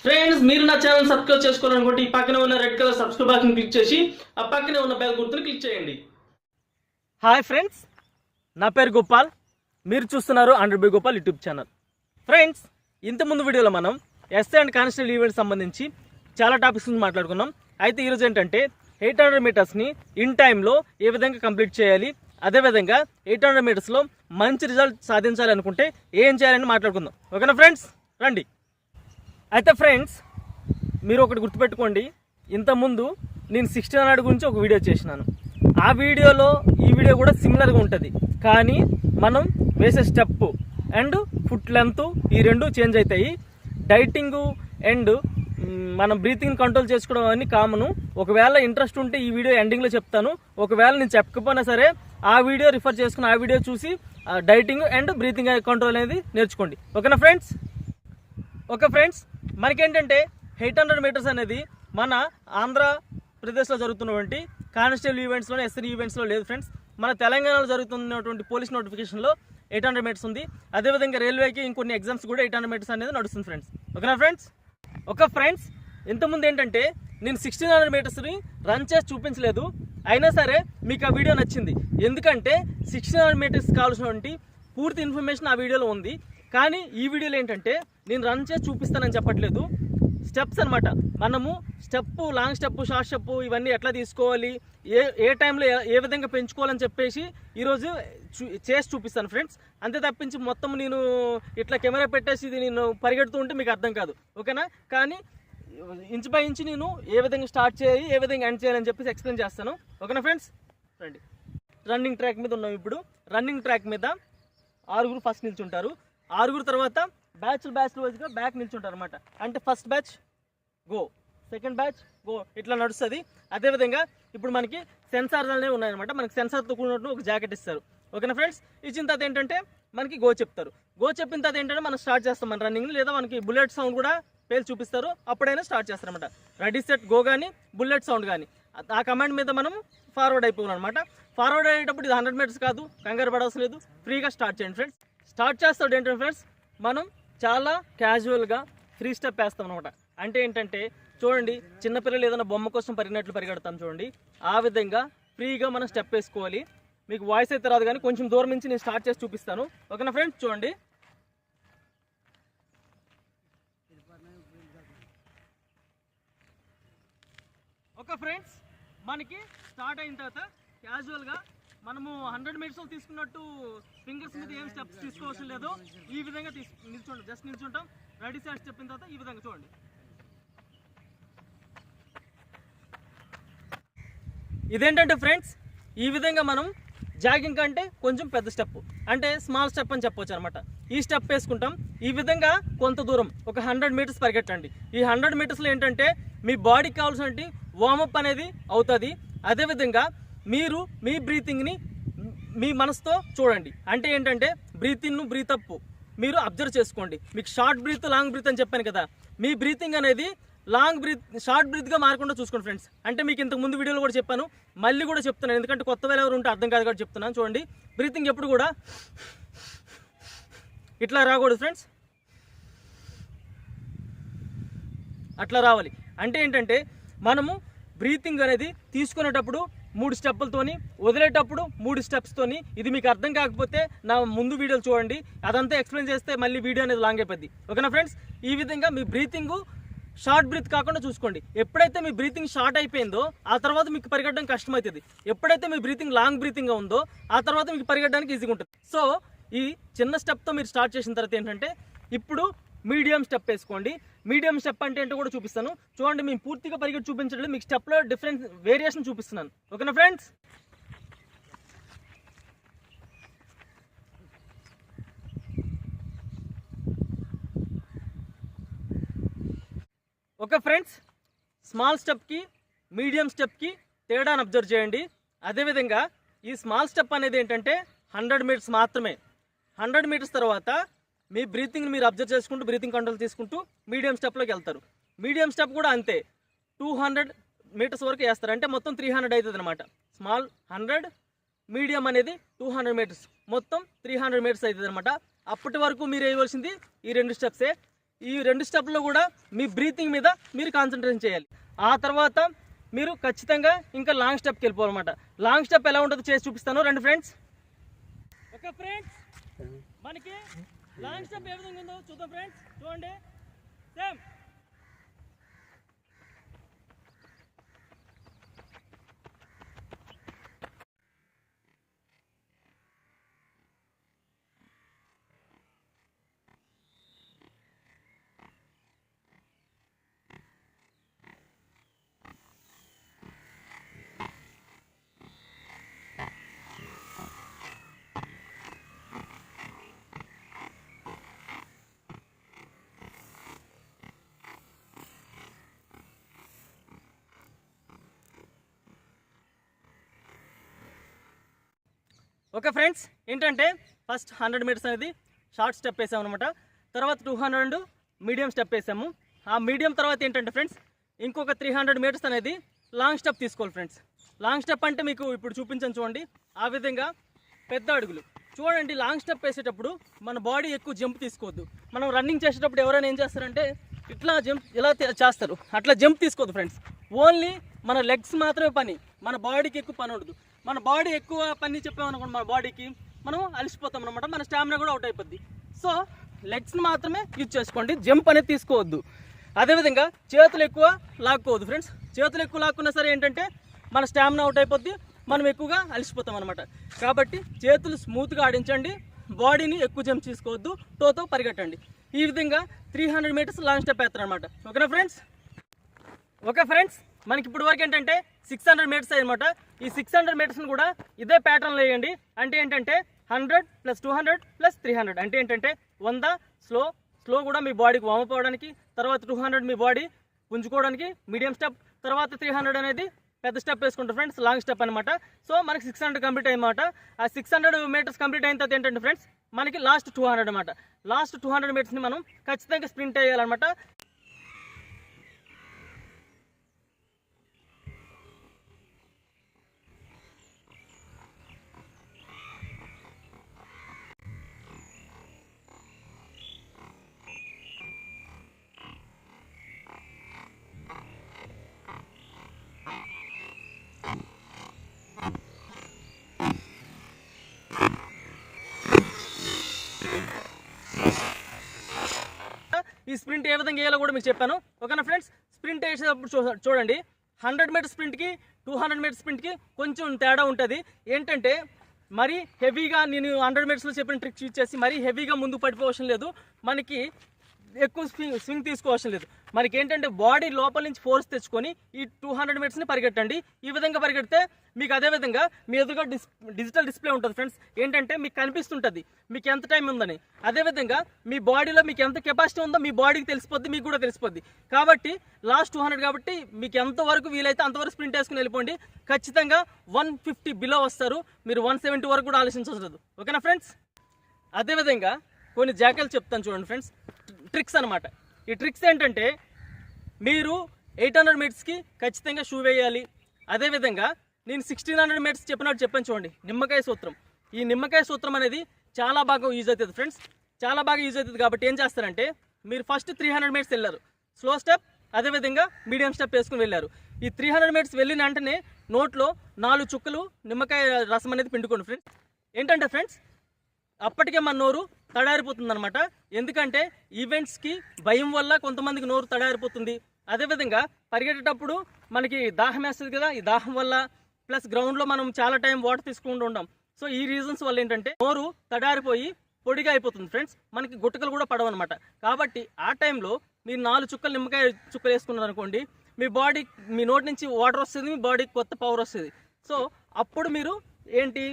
Friends, మీరు నా channel subscribe చేసుకోవాలనుకుంటే ఈ పక్కనే ఉన్న red colour subscribe button click చేసి ఆ పక్కనే ఉన్న బెల్ గుర్తుని క్లిక్ చేయండి. హాయ్ ఫ్రెండ్స్, నా పేరు గోపాల్. మీరు చూస్తున్నారు 100 గోపాల్ యూట్యూబ్ ఛానల్. ఫ్రెండ్స్, ఇంతకుముందు వీడియోలో మనం ఎస్ఐ అండ్ కానిస్టేబుల్ ఈవెంట్ సంబంధించి చాలా టాపిక్స్ గురించి మాట్లాడుకున్నాం. అయితే ఈరోజు ఏంటంటే 800 మీటర్స్ని ఇన్ టైంలో ఏ విధంగా కంప్లీట్ చేయాలి, అదేవిధంగా 800 మీటర్స్లో మంచి రిజల్ట్ సాధించాలి అనుకుంటే ఏం చేయాలని మాట్లాడుకుందాం. ఓకేనా ఫ్రెండ్స్, రండి. అయితే ఫ్రెండ్స్, మీరు ఒకటి గుర్తుపెట్టుకోండి. ఇంతకుముందు నేను 1600 గురించి ఒక వీడియో చేసినాను. ఆ వీడియోలో ఈ వీడియో కూడా సిమిలర్గా ఉంటుంది, కానీ మనం వేసే స్టెప్ అండ్ ఫుట్ లెంత్ ఈ రెండు చేంజ్ అవుతాయి. డైటింగు అండ్ మనం బ్రీతింగ్ కంట్రోల్ చేసుకోవడం అన్ని కామను. ఒకవేళ ఇంట్రెస్ట్ ఉంటే ఈ వీడియో ఎండింగ్లో చెప్తాను. ఒకవేళ నేను చెప్పకపోయినా సరే ఆ వీడియో రిఫర్ చేసుకుని ఆ వీడియో చూసి డైటింగ్ అండ్ బ్రీతింగ్ కంట్రోల్ అనేది నేర్చుకోండి. ఓకేనా ఫ్రెండ్స్? ఓకే ఫ్రెండ్స్, మనకేంటంటే 800 మీటర్స్ అనేది మన ఆంధ్రప్రదేశ్లో జరుగుతున్నటువంటి కానిస్టేబుల్ ఈవెంట్స్లో, ఎస్ఐ ఈవెంట్స్లో లేదు ఫ్రెండ్స్. మన తెలంగాణలో జరుగుతున్నటువంటి పోలీస్ నోటిఫికేషన్లో 800 మీటర్స్ ఉంది. అదేవిధంగా రైల్వేకి ఇంకొన్ని ఎగ్జామ్స్ కూడా 800 మీటర్స్ అనేది నడుస్తుంది ఫ్రెండ్స్. ఓకేనా ఫ్రెండ్స్? ఓకే ఫ్రెండ్స్, ఇంతకుముందు ఏంటంటే నేను 1600 మీటర్స్ని రన్ చేసి చూపించలేదు. అయినా సరే మీకు ఆ వీడియో నచ్చింది, ఎందుకంటే 1600 మీటర్స్ కావాల్సినటువంటి పూర్తి ఇన్ఫర్మేషన్ ఆ వీడియోలో ఉంది. కానీ ఈ వీడియోలో ఏంటంటే నేను రన్ చేసి చూపిస్తానని చెప్పట్లేదు, స్టెప్స్ అనమాట. మనము step, long step, short step ఇవన్నీ ఎట్లా తీసుకోవాలి, ఏ టైంలో ఏ విధంగా పెంచుకోవాలని చెప్పేసి ఈరోజు చేసి చూపిస్తాను ఫ్రెండ్స్. అంతే తప్పించి మొత్తం నేను ఇట్లా కెమెరా పెట్టేసి నేను పరిగెడుతూ ఉంటే మీకు అర్థం కాదు. ఓకేనా? కానీ ఇంచు బై ఇంచు నేను ఏ విధంగా స్టార్ట్ చేయాలి, ఏ విధంగా ఎండ్ చేయాలని చెప్పేసి ఎక్స్ప్లెయిన్ చేస్తాను. ఓకేనా ఫ్రెండ్స్? రండి. రన్నింగ్ ట్రాక్ మీద ఉన్నాం ఇప్పుడు. రన్నింగ్ ట్రాక్ మీద 6 ఫస్ట్ నిల్చుంటారు. 6 తర్వాత బ్యాచ్ వైజ్గా బ్యాక్ నిల్చుంటారు అనమాట. అంటే first batch go, second batch go, ఇట్లా నడుస్తుంది. అదేవిధంగా ఇప్పుడు మనకి సెన్సార్స్ అనేవి ఉన్నాయన్నమాట. మనకి సెన్సార్తో కూడినట్టు ఒక జాకెట్ ఇస్తారు. ఓకేనా ఫ్రెండ్స్? ఇచ్చిన తర్వాత ఏంటంటే మనకి గో చెప్తారు. గో చెప్పిన తర్వాత ఏంటంటే మనం స్టార్ట్ చేస్తాం మన రన్నింగ్, లేదా మనకి బుల్లెట్ సౌండ్ కూడా పేరు చూపిస్తారు, అప్పుడైనా స్టార్ట్ చేస్తారనమాట. రెడీ సెట్ గో కానీ బుల్లెట్ సౌండ్ కానీ ఆ కమాండ్ మీద మనం ఫార్వర్డ్ అయిపోవాలన్నమాట. ఫార్వర్డ్ అయ్యేటప్పుడు ఇది 100 మీటర్స్ కాదు, కంగారు పడవలసిన లేదు, ఫ్రీగా స్టార్ట్ చేయండి ఫ్రెండ్స్. స్టార్ట్ చేస్తాడు ఏంటంటే ఫ్రెండ్స్, మనం చాలా క్యాజువల్గా ఫ్రీ స్టెప్ వేస్తాం అనమాట. అంటే ఏంటంటే చూడండి, చిన్నపిల్లలు ఏదైనా బొమ్మ కోసం పరిగినట్లు పరిగెడతాం చూడండి, ఆ విధంగా ఫ్రీగా మనం స్టెప్ వేసుకోవాలి. మీకు వాయిస్ అయితే రాదు, కానీ కొంచెం దూరం నుంచి నేను స్టార్ట్ చేసి చూపిస్తాను. ఓకేనా ఫ్రెండ్స్? చూడండి. ఓకే ఫ్రెండ్స్, మనకి స్టార్ట్ అయిన తర్వాత క్యాజువల్గా మనము 100 మీటర్స్ తీసుకున్నట్టు ఫింగర్స్ మీద ఏం స్టెప్స్ తీసుకోవాల్సిన లేదు. ఈ విధంగా నిల్చుంటాం, జస్ట్ నిల్చుంటాం. రెడీ సెట్ చెప్పిన తర్వాత ఈ విధంగా చూడండి. ఇదేంటంటే ఫ్రెండ్స్, ఈ విధంగా మనం జాగింగ్ కంటే కొంచెం పెద్ద స్టెప్, అంటే స్మాల్ స్టెప్ అని చెప్పవచ్చు అనమాట. ఈ స్టెప్ వేసుకుంటాం. ఈ విధంగా కొంత దూరం ఒక 100 మీటర్స్ పరిగెట్టండి. ఈ 100 మీటర్స్లో ఏంటంటే మీ బాడీకి కావాల్సిన వార్మప్ అనేది అవుతుంది. అదేవిధంగా మీరు మీ బ్రీతింగ్ని మీ మనసుతో చూడండి. అంటే ఏంటంటే బ్రీత్ ఇన్, బ్రీత్ అప్ మీరు అబ్జర్వ్ చేసుకోండి. మీకు షార్ట్ బ్రీత్, లాంగ్ బ్రీత్ అని చెప్పాను కదా, మీ బ్రీతింగ్ అనేది లాంగ్ బ్రీత్, షార్ట్ బ్రీత్గా మారకుండా చూసుకోండి ఫ్రెండ్స్. అంటే మీకు ఇంతకు ముందు వీడియోలో కూడా చెప్పాను, మళ్ళీ కూడా చెప్తున్నాను, ఎందుకంటే కొత్త వేళ ఎవరు ఉంటే అర్థం కాదు కాబట్టి చెప్తున్నాను. చూడండి, బ్రీతింగ్ ఎప్పుడు కూడా ఇట్లా రాకూడదు ఫ్రెండ్స్, అట్లా రావాలి. అంటే ఏంటంటే మనము బ్రీతింగ్ అనేది తీసుకునేటప్పుడు 3 స్టెప్పులతోని, వదిలేటప్పుడు 3 స్టెప్స్తోని. ఇది మీకు అర్థం కాకపోతే నా ముందు వీడియోలు చూడండి, అదంతా ఎక్స్ప్లెయిన్ చేస్తే మళ్ళీ వీడియో అనేది లాంగ్ అయిపోద్ది. ఓకేనా ఫ్రెండ్స్? ఈ విధంగా మీ బ్రీతింగ్ షార్ట్ బ్రీత్ కాకుండా చూసుకోండి. ఎప్పుడైతే మీ బ్రీతింగ్ షార్ట్ అయిపోయిందో ఆ తర్వాత మీకు పరిగెట్టడం కష్టమవుతుంది. ఎప్పుడైతే మీ బ్రీతింగ్ లాంగ్ బ్రీతింగ్గా ఉందో ఆ తర్వాత మీకు పరిగెట్టడానికి ఈజీగా ఉంటుంది. సో ఈ చిన్న స్టెప్తో మీరు స్టార్ట్ చేసిన తర్వాత ఏంటంటే ఇప్పుడు మీడియం స్టెప్ వేసుకోండి. మీడియం స్టెప్ అంటే ఏంటో కూడా చూపిస్తాను. చూడండి, మేము పూర్తిగా పరిగెట్టి చూపించడం, మీకు స్టెప్లో డిఫరెన్స్ వేరియేషన్ చూపిస్తున్నాను. ఓకేనా ఫ్రెండ్స్? ఓకే ఫ్రెండ్స్, స్మాల్ స్టెప్కి మీడియం స్టెప్కి తేడాను అబ్జర్వ్ చేయండి. అదేవిధంగా ఈ స్మాల్ స్టెప్ అనేది ఏంటంటే 100 మీటర్స్ మాత్రమే. 100 మీటర్స్ తర్వాత మీ బ్రీతింగ్ని మీరు అబ్జర్వ్ చేసుకుంటూ బ్రీతింగ్ కంట్రోల్ తీసుకుంటూ మీడియం స్టెప్లోకి వెళ్తారు. మీడియం స్టెప్ కూడా అంతే, 200 మీటర్స్ వరకు వేస్తారు. అంటే మొత్తం 300 అవుతుంది అనమాట. స్మాల్ 100, మీడియం అనేది 200 మీటర్స్, మొత్తం 300 మీటర్స్ అవుతుంది అనమాట. అప్పటి వరకు మీరు వేయవలసింది ఈ 2 స్టెప్సే. ఈ 2 స్టెప్లో కూడా మీ బ్రీతింగ్ మీద మీరు కాన్సన్ట్రేషన్ చేయాలి. ఆ తర్వాత మీరు ఖచ్చితంగా ఇంకా లాంగ్ స్టెప్కి వెళ్ళిపోవాలన్నమాట. లాంగ్ స్టెప్ ఎలా ఉంటుందో చేసి చూపిస్తాను, రండి ఫ్రెండ్స్. ఓకే ఫ్రెండ్స్, మనకి లాంగ్ స్టెప్ ఏ విధంగా ఉందో చూద్దాం ఫ్రెండ్స్. చూడండి, సేమ్ ఓకే ఫ్రెండ్స్, ఏంటంటే ఫస్ట్ 100 మీటర్స్ అనేది షార్ట్ స్టెప్ వేసాము అనమాట. తర్వాత 200 మీడియం స్టెప్ వేసాము. ఆ మీడియం తర్వాత ఏంటంటే ఫ్రెండ్స్ ఇంకొక 300 మీటర్స్ అనేది లాంగ్ స్టెప్ తీసుకోవాలి ఫ్రెండ్స్. లాంగ్ స్టెప్ అంటే మీకు ఇప్పుడు చూపించాను చూడండి, ఆ విధంగా పెద్ద అడుగులు. చూడండి, లాంగ్ స్టెప్ వేసేటప్పుడు మన బాడీ ఎక్కువ జంప్ తీసుకోవద్దు. మనం రన్నింగ్ చేసేటప్పుడు ఎవరైనా ఏం చేస్తారంటే ఇట్లా జంప్ ఇలా చేస్తారు, అట్లా జంప్ తీసుకోవద్దు ఫ్రెండ్స్. ఓన్లీ మన లెగ్స్ మాత్రమే పని, మన బాడీకి ఎక్కువ పని ఉండదు. మన బాడీ ఎక్కువ పని చెప్పామనుకోండి, మన బాడీకి మనం అలసిపోతాం అనమాట, మన స్టామినా కూడా అవుట్ అయిపోద్ది. సో లెగ్స్ని మాత్రమే యూజ్ చేసుకోండి, జంప్ అనేది తీసుకోవద్దు. అదేవిధంగా చేతులు ఎక్కువ లాక్కోవద్దు ఫ్రెండ్స్. చేతులు ఎక్కువ లాక్కున్నా సరే ఏంటంటే మన స్టామినా అవుట్ అయిపోద్ది, మనం ఎక్కువగా అలసిపోతాం అనమాట. కాబట్టి చేతులు స్మూత్గా ఆడించండి, బాడీని ఎక్కువ జంప్ తీసుకోవద్దు, టోతో పరిగెట్టండి. ఈ విధంగా 300 మీటర్స్ లాంగ్ స్టెప్ వేస్తారు అనమాట. ఓకేనా ఫ్రెండ్స్? ఓకే ఫ్రెండ్స్, మనకి ఇప్పుడు వరకు ఏంటంటే 600 మీటర్స్ అనమాట. ఈ 600 మీటర్స్ని కూడా ఇదే ప్యాటర్న్లో వేయండి. అంటే ఏంటంటే 100 + 200 + 300 అంటే ఏంటంటే 100 స్లో కూడా మీ బాడీకి వార్మప్ అవ్వడానికి, తర్వాత 200 మీ బాడీ పుంజుకోవడానికి మీడియం స్టెప్, తర్వాత 300 అనేది పెద్ద స్టెప్ వేసుకుంటారు ఫ్రెండ్స్, లాంగ్ స్టెప్ అనమాట. సో మనకి 600 కంప్లీట్ అయ్యమాట. ఆ 600 మీటర్స్ కంప్లీట్ అయిన తర్వాత ఏంటంటే ఫ్రెండ్స్ మనకి లాస్ట్ 200 అనమాట. లాస్ట్ 200 మీటర్స్ని మనం ఖచ్చితంగా స్ప్రింట్ వేయాలన్నమాట. ఈ స్ప్రింట్ ఏ విధంగా వేయాలో కూడా మీకు చెప్పాను. ఓకేనా ఫ్రెండ్స్? స్ప్రింట్ వేసేటప్పుడు చూడండి, 100 మీటర్ స్ప్రింట్కి 200 మీటర్ స్ప్రింట్కి కొంచెం తేడా ఉంటుంది. ఏంటంటే మరీ హెవీగా నేను 100 మీటర్స్లో చెప్పిన ట్రిక్స్ యూజ్ చేసి మరీ హెవీగా ముందుకు పడిపోవడం లేదు, మనకి ఎక్కువ స్వింగ్ తీసుకోవడం లేదు. మనకి ఏంటంటే బాడీ లోపల నుంచి ఫోర్స్ తెచ్చుకొని ఈ 200 మీటర్స్ని పరిగెట్టండి. ఈ విధంగా పరిగెడితే మీకు అదేవిధంగా మీ ఎదురుగా డిజిటల్ డిస్ప్లే ఉంటుంది ఫ్రెండ్స్. ఏంటంటే మీకు కనిపిస్తుంటుంది మీకు ఎంత టైం ఉందని. అదేవిధంగా మీ బాడీలో మీకు ఎంత కెపాసిటీ ఉందో మీ బాడీకి తెలిసిపోద్ది, మీకు కూడా తెలిసిపోద్ది. కాబట్టి లాస్ట్ 200 కాబట్టి మీకు ఎంతవరకు వీలైతే అంతవరకు స్ప్రింట్ వేసుకుని వెళ్ళిపోండి. ఖచ్చితంగా 150 బిలో వస్తారు, మీరు 170 వరకు కూడా ఆలోచించలేదు. ఓకేనా ఫ్రెండ్స్? అదేవిధంగా కొన్ని జాగ్రత్తలు చెప్తాను చూడండి ఫ్రెండ్స్, ట్రిక్స్ అనమాట. ఈ ట్రిక్స్ ఏంటంటే మీరు 800 మీటర్స్కి ఖచ్చితంగా షూ వేయాలి. అదేవిధంగా నేను 1600 మీటర్స్ చెప్పాను చూడండి, నిమ్మకాయ సూత్రం. ఈ నిమ్మకాయ సూత్రం అనేది చాలా బాగా యూజ్ అవుతుంది ఫ్రెండ్స్, చాలా బాగా యూజ్ అవుతుంది. కాబట్టి ఏం చేస్తారంటే మీరు ఫస్ట్ 300 మీటర్స్ వెళ్ళారు, స్లో స్టెప్, అదేవిధంగా మీడియం స్టెప్ వేసుకుని వెళ్ళారు. ఈ 300 మీటర్స్ వెళ్ళిన వెంటనే నోట్లో 4 చుక్కలు నిమ్మకాయ రసం అనేది పిండుకోండి ఫ్రెండ్స్. ఏంటంటే ఫ్రెండ్స్ అప్పటికే మన నోరు తడారిపోతుంది అనమాట. ఎందుకంటే ఈవెంట్స్కి భయం వల్ల కొంతమందికి నోరు తడారిపోతుంది. అదేవిధంగా పరిగెట్టేటప్పుడు మనకి దాహం వేస్తుంది కదా, ఈ దాహం వల్ల ప్లస్ గ్రౌండ్లో మనం చాలా టైం వాటర్ తీసుకుంటూ ఉంటాం. సో ఈ రీజన్స్ వల్ల ఏంటంటే నోరు తడారిపోయి పొడిగా అయిపోతుంది ఫ్రెండ్స్, మనకి గుట్టకలు కూడా పడవన్నమాట. కాబట్టి ఆ టైంలో మీరు 4 చుక్కలు నిమ్మకాయ చుక్కలు వేసుకున్నారు అనుకోండి, మీ నోటి నుంచి వాటర్ వస్తుంది, మీ బాడీకి కొత్త పవర్ వస్తుంది. సో అప్పుడు మీరు ఏంటి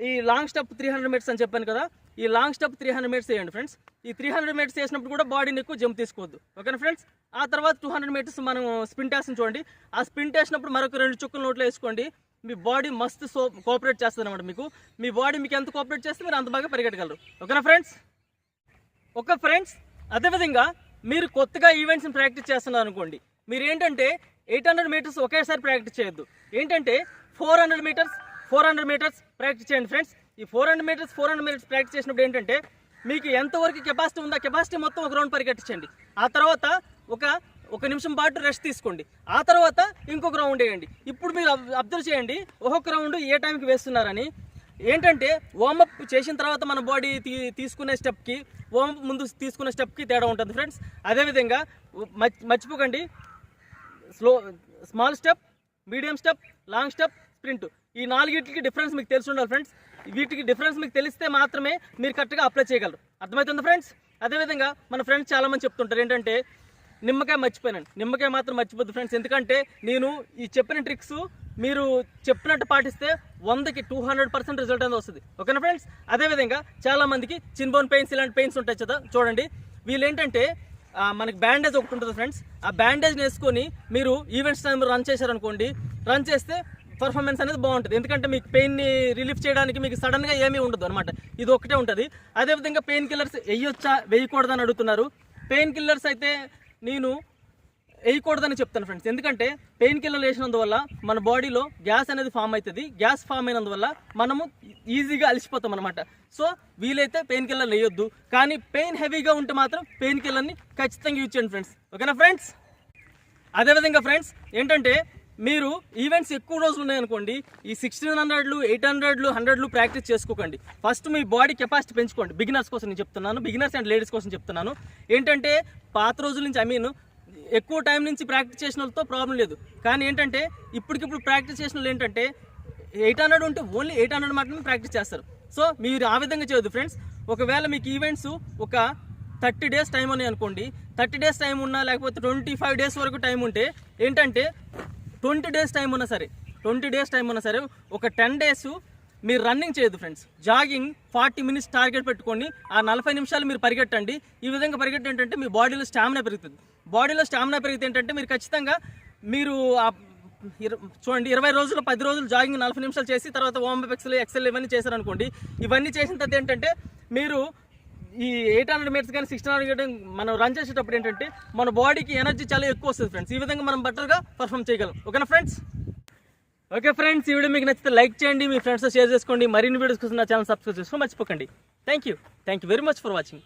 ఈ లాంగ్ స్టెప్ 300 మీటర్స్ అని చెప్పాను కదా, ఈ లాంగ్ స్టెప్ 300 మీటర్స్ వేయండి ఫ్రెండ్స్. ఈ 300 మీటర్స్ వేసినప్పుడు కూడా బాడీని ఎక్కువ జంప్ తీసుకోవద్దు. ఓకేనా ఫ్రెండ్స్? ఆ తర్వాత 200 మీటర్స్ మనం స్ప్రింట్ వేస్తాం చూడండి, ఆ స్ప్రింట్ వేసినప్పుడు మరొక 2 చుక్కలు నోట్లో వేసుకోండి. మీ బాడీ మస్తు కోఆపరేట్ చేస్తుంది అనమాట. మీ బాడీ మీకు ఎంత కోఆపరేట్ చేస్తే మీరు అంత బాగా పరిగెట్టగలరు. ఓకేనా ఫ్రెండ్స్? ఓకే ఫ్రెండ్స్, అదేవిధంగా మీరు కొత్తగా ఈవెంట్స్ని ప్రాక్టీస్ చేస్తున్నారు అనుకోండి, మీరు ఏంటంటే 800 మీటర్స్ ఒకేసారి ప్రాక్టీస్ చేయొద్దు. ఏంటంటే 400 మీటర్స్ ప్రాక్టీస్ చేయండి ఫ్రెండ్స్. ఈ 400 మీటర్స్ ప్రాక్టీస్ చేసినప్పుడు ఏంటంటే మీకు ఎంతవరకు కెపాసిటీ ఉందో కెపాసిటీ మొత్తం ఒక రౌండ్ పరిగెట్టించండి. ఆ తర్వాత ఒక నిమిషం పాటు రెస్ట్ తీసుకోండి. ఆ తర్వాత ఇంకొక రౌండ్ వేయండి. ఇప్పుడు మీరు అబ్జర్వ్ చేయండి ఒక్కొక్క రౌండ్ ఏ టైంకి వేస్తున్నారని. ఏంటంటే వార్మప్ చేసిన తర్వాత మన బాడీ తీసుకునే స్టెప్కి వార్మప్ ముందు తీసుకునే స్టెప్కి తేడా ఉంటుంది ఫ్రెండ్స్. అదేవిధంగా మర్చిపోకండి small step, medium step, long step, sprint, ఈ 4కి డిఫరెన్స్ మీకు తెలిసి ఉండాలి ఫ్రెండ్స్. వీటికి డిఫరెన్స్ మీకు తెలిస్తే మాత్రమే మీరు కరెక్ట్గా అప్లై చేయగలరు. అర్థమవుతుంది ఫ్రెండ్స్. అదేవిధంగా మన ఫ్రెండ్స్ చాలామంది చెప్తుంటారు ఏంటంటే నిమ్మకాయ మర్చిపోయాను. నిమ్మకాయ మాత్రం మర్చిపోద్దు ఫ్రెండ్స్. ఎందుకంటే నేను ఈ చెప్పిన ట్రిక్స్ మీరు చెప్పినట్టు పాటిస్తే 100కి 200% రిజల్ట్ అనేది వస్తుంది. ఓకేనా ఫ్రెండ్స్. అదేవిధంగా చాలామందికి చిన్ బోన్ పెయిన్స్ ఇలాంటి పెయిన్స్ ఉంటాయి కదా, చూడండి వీళ్ళు ఏంటంటే మనకి బ్యాండేజ్ ఒకటి ఉంటుంది ఫ్రెండ్స్. ఆ బ్యాండేజ్ వేసుకొని మీరు ఈవెంట్స్ టైం రన్ చేశారనుకోండి, రన్ చేస్తే పర్ఫార్మెన్స్ అనేది బాగుంటుంది. ఎందుకంటే మీకు పెయిన్ని రిలీఫ్ చేయడానికి మీకు సడన్గా ఏమీ ఉండదు అనమాట, ఇది ఒకటే ఉంటుంది. అదేవిధంగా పెయిన్ కిల్లర్స్ వేయొచ్చా వేయకూడదని అడుగుతున్నారు. పెయిన్ కిల్లర్స్ అయితే నేను వేయకూడదని చెప్తాను ఫ్రెండ్స్. ఎందుకంటే పెయిన్ కిల్లర్ వేసినందువల్ల మన బాడీలో గ్యాస్ అనేది ఫామ్ అవుతుంది. గ్యాస్ ఫామ్ అయినందువల్ల మనము ఈజీగా అలసిపోతాం అనమాట. సో వీలైతే పెయిన్ కిల్లర్ వేయొద్దు. కానీ పెయిన్ హెవీగా ఉంటే మాత్రం పెయిన్ కిల్లర్ని ఖచ్చితంగా యూజ్ చేయండి ఫ్రెండ్స్. ఓకేనా ఫ్రెండ్స్. అదేవిధంగా ఫ్రెండ్స్ ఏంటంటే మీరు ఈవెంట్స్ ఎక్కువ రోజులు ఉన్నాయనుకోండి, ఈ 1600, 800, 100 ప్రాక్టీస్ చేసుకోకండి. ఫస్ట్ మీ బాడీ కెపాసిటీ పెంచుకోండి. బిగినర్స్ కోసం నేను చెప్తున్నాను, బిగినర్స్ అండ్ లేడీస్ కోసం చెప్తున్నాను. ఏంటంటే పాత రోజుల నుంచి ఎక్కువ టైం నుంచి ప్రాక్టీస్ చేసిన వాళ్ళతో ప్రాబ్లం లేదు. కానీ ఏంటంటే ఇప్పటికిప్పుడు ప్రాక్టీస్ చేసిన వాళ్ళు ఏంటంటే 800 ఉంటే ఓన్లీ 800 మాత్రమే ప్రాక్టీస్ చేస్తారు. సో మీరు ఆ విధంగా చేయొద్దు ఫ్రెండ్స్. ఒకవేళ మీకు ఈవెంట్స్ ఒక 30 డేస్ టైం ఉన్నాయి అనుకోండి, 30 డేస్ టైం ఉన్నా లేకపోతే 25 డేస్ వరకు టైం ఉంటే ఏంటంటే 20 డేస్ టైం ఉన్నా సరే ఒక 10 డేస్ మీరు రన్నింగ్ చేయొద్దు ఫ్రెండ్స్. జాగింగ్ 40 మినిట్స్ టార్గెట్ పెట్టుకోండి. ఆ 40 నిమిషాలు మీరు పరిగెట్టండి. ఈ విధంగా పరిగెట్టి ఏంటంటే మీ బాడీలో స్టామినా పెరుగుతుంది. బాడీలో స్టామినా పెరిగితే ఏంటంటే మీరు ఖచ్చితంగా మీరు చూడండి 20 రోజులు 10 రోజులు జాగింగ్ 40 నిమిషాలు చేసి తర్వాత వార్మప్ ఎక్సెల్ ఇవన్నీ చేశారనుకోండి. ఇవన్నీ చేసిన తర్వాత ఏంటంటే మీరు ఈ 800 మీటర్స్ కానీ 1600 మనం రన్ చేసేటప్పుడు ఏంటంటే మన బాడీకి ఎనర్జీ చాలా ఎక్కువ వస్తుంది ఫ్రెండ్స్. ఈ విధంగా మనం బెటర్గా పర్ఫామ్ చేయగలం. ఓకేనా ఫ్రెండ్స్. ఓకే ఫ్రెండ్స్, ఈ వీడియో మీకు నచ్చితే లైక్ చేయండి, మీ ఫ్రెండ్స్తో షేర్ చేసుకోండి. మరిన్ని వీడియోస్ కోసం నా ఛానల్ సబ్స్క్రైబ్ చేసుకోండి మర్చిపోకండి. Thank you very much for watching.